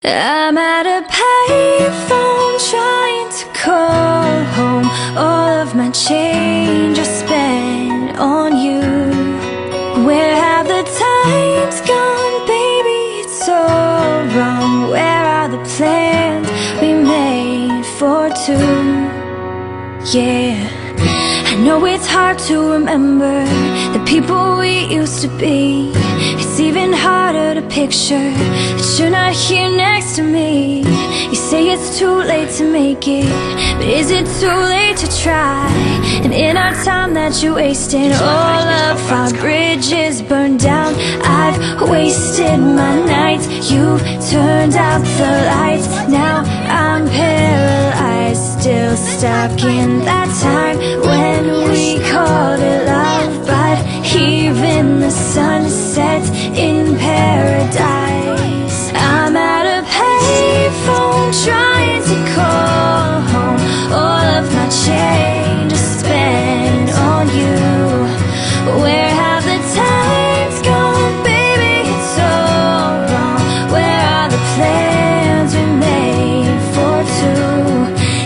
I'm at a payphone trying to call home. All of my change I spent on you. Where have the times gone, baby? It's all wrong. Where are the plans we made for two? Yeah, I know it's hard to remember the people we used to be. It's even harder to picture that you're not here next to me. You say it's too late to make it, but is it too late to try? And in our time that you wasted, all of our bridges burned down. I've wasted my nights, you've turned out the lights. Now I'm paralyzed, still stuck in that time when we called it love. But even the sun sets in paradise. I'm at a payphone trying to call home. All of my change I spent on you. Where have the times gone, baby? It's all wrong. Where are the plans we made for two?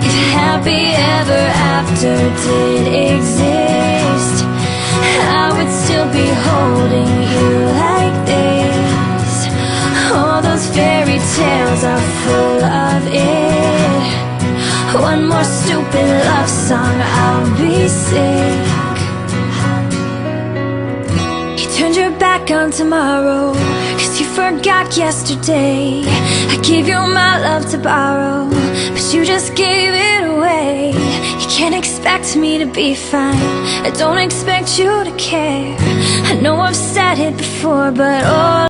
If happy ever after did exist, I would still be holding you like this. All those fairy tales are full of it. One more stupid love song, I'll be sick. You turned your back on tomorrow, 'cause you forgot yesterday. I gave you my love to borrow, but you just gave it away. You can't expect me to be fine, I don't expect you to care. I know I've said it before, but all